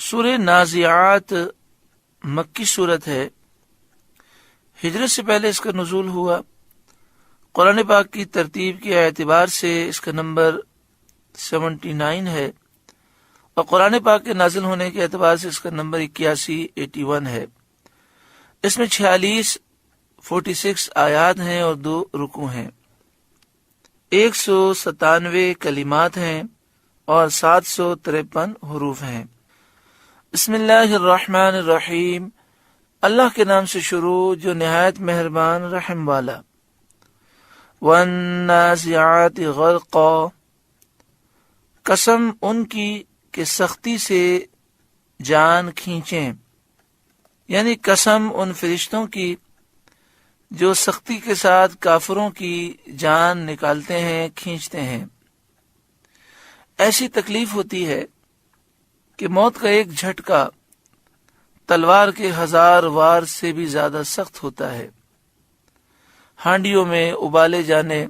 سورہ نازعات مکی صورت ہے، ہجرت سے پہلے اس کا نزول ہوا۔ قرآن پاک کی ترتیب کے اعتبار سے اس کا نمبر 79 ہے، اور قرآن پاک کے نازل ہونے کے اعتبار سے اس کا نمبر 81 ہے۔ اس میں 46 آیات ہیں اور 2 رکوع ہیں، 197 کلمات ہیں اور 753 حروف ہیں۔ بسم اللہ الرحمن الرحیم، اللہ کے نام سے شروع جو نہایت مہربان رحم والا۔ والنازعات غرقا، قسم ان کی کہ سختی سے جان کھینچیں، یعنی قسم ان فرشتوں کی جو سختی کے ساتھ کافروں کی جان نکالتے ہیں، کھینچتے ہیں۔ ایسی تکلیف ہوتی ہے کہ موت کا ایک جھٹکا تلوار کے 1000 وار سے بھی زیادہ سخت ہوتا ہے۔ ہانڈیوں میں ابالے جانے،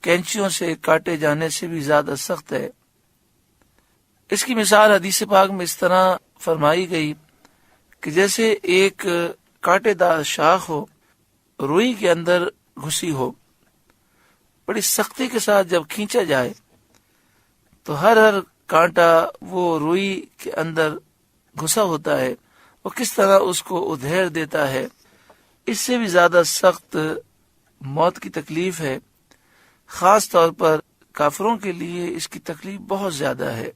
کینچیوں سے کاٹے جانے سے بھی زیادہ سخت ہے۔ اس کی مثال حدیث پاک میں اس طرح فرمائی گئی کہ جیسے ایک کانٹے دار شاخ ہو، روئی کے اندر گھسی ہو، بڑی سختی کے ساتھ جب کھینچا جائے تو ہر کانٹا وہ روئی کے اندر گھسا ہوتا ہے، وہ کس طرح اس کو ادھیڑ دیتا ہے۔ اس سے بھی زیادہ سخت موت کی تکلیف ہے، خاص طور پر کافروں کے لیے اس کی تکلیف بہت زیادہ ہے۔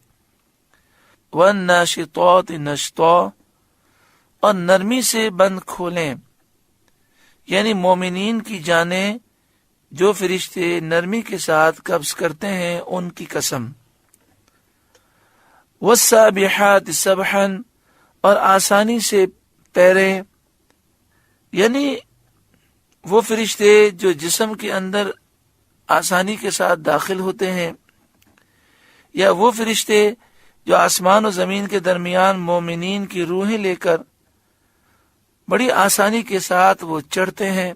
وَالنَّاشِطَاتِ نَشْطًا، اور نرمی سے بند کھولیں، یعنی مومنین کی جانیں جو فرشتے نرمی کے ساتھ قبض کرتے ہیں ان کی قسم۔ وَالسَّابِحَاتِ سَبْحًا، اور آسانی سے تیریں، یعنی وہ فرشتے جو جسم کے اندر آسانی کے ساتھ داخل ہوتے ہیں، یا وہ فرشتے جو آسمان و زمین کے درمیان مومنین کی روحیں لے کر بڑی آسانی کے ساتھ وہ چڑھتے ہیں،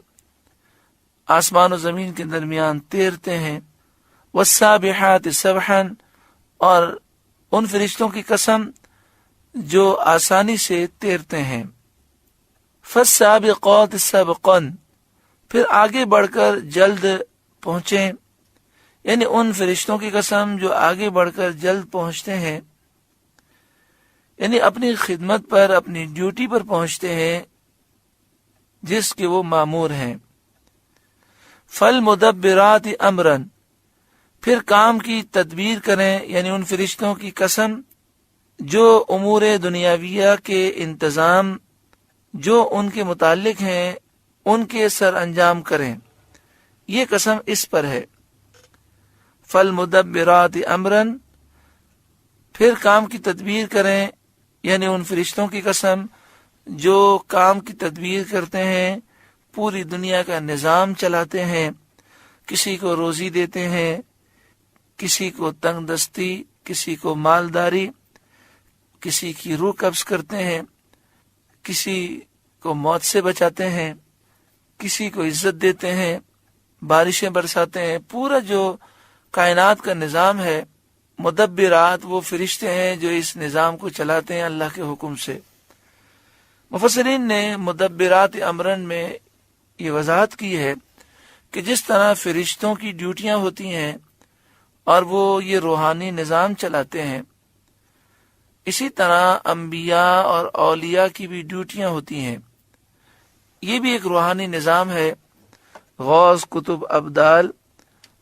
آسمان و زمین کے درمیان تیرتے ہیں۔ وَالسَّابِحَاتِ سَبْحًا، اور ان فرشتوں کی قسم جو آسانی سے تیرتے ہیں۔ فَالسَّابِقَاتِ سَبْقًا، پھر آگے بڑھ کر جلد پہنچیں، یعنی ان فرشتوں کی قسم جو آگے بڑھ کر جلد پہنچتے ہیں، یعنی اپنی خدمت پر، اپنی ڈیوٹی پر پہنچتے ہیں جس کے وہ مامور ہیں۔ فَالْمُدَبِّرَاتِ أَمْرًا، پھر کام کی تدبیر کریں، یعنی ان فرشتوں کی قسم جو امور دنیاویہ کے انتظام جو ان کے متعلق ہیں ان کے سر انجام کریں، یہ قسم اس پر ہے۔ فَالْمُدَبِّرَاتِ أَمْرًا، پھر کام کی تدبیر کریں، یعنی ان فرشتوں کی قسم جو کام کی تدبیر کرتے ہیں، پوری دنیا کا نظام چلاتے ہیں، کسی کو روزی دیتے ہیں، کسی کو تنگ دستی، کسی کو مالداری، کسی کی روح قبض کرتے ہیں، کسی کو موت سے بچاتے ہیں، کسی کو عزت دیتے ہیں، بارشیں برساتے ہیں۔ پورا جو کائنات کا نظام ہے، مدبرات وہ فرشتے ہیں جو اس نظام کو چلاتے ہیں اللہ کے حکم سے۔ مفسرین نے مدبرات امرن میں یہ وضاحت کی ہے کہ جس طرح فرشتوں کی ڈیوٹیاں ہوتی ہیں اور وہ یہ روحانی نظام چلاتے ہیں، اسی طرح انبیاء اور اولیاء کی بھی ڈیوٹیاں ہوتی ہیں۔ یہ بھی ایک روحانی نظام ہے۔ غوث، قطب، ابدال،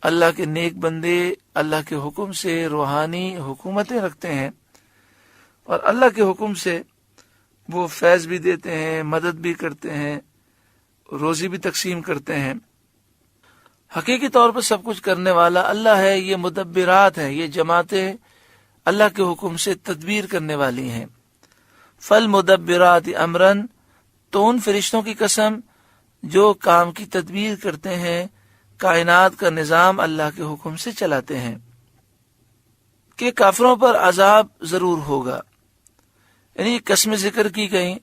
اللہ کے نیک بندے اللہ کے حکم سے روحانی حکومتیں رکھتے ہیں، اور اللہ کے حکم سے وہ فیض بھی دیتے ہیں، مدد بھی کرتے ہیں، روزی بھی تقسیم کرتے ہیں۔ حقیقی طور پر سب کچھ کرنے والا اللہ ہے۔ یہ مدبرات ہیں، یہ جماعتیں اللہ کے حکم سے تدبیر کرنے والی ہیں۔ فَالْمُدَبِّرَاتِ أَمْرًا، تو ان فرشتوں کی قسم جو کام کی تدبیر کرتے ہیں، کائنات کا نظام اللہ کے حکم سے چلاتے ہیں۔ کہ کافروں پر عذاب ضرور ہوگا، یعنی قسمیں ذکر کی گئیں،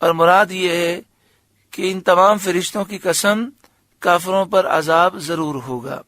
اور مراد یہ ہے کہ ان تمام فرشتوں کی قسم کافروں پر عذاب ضرور ہوگا۔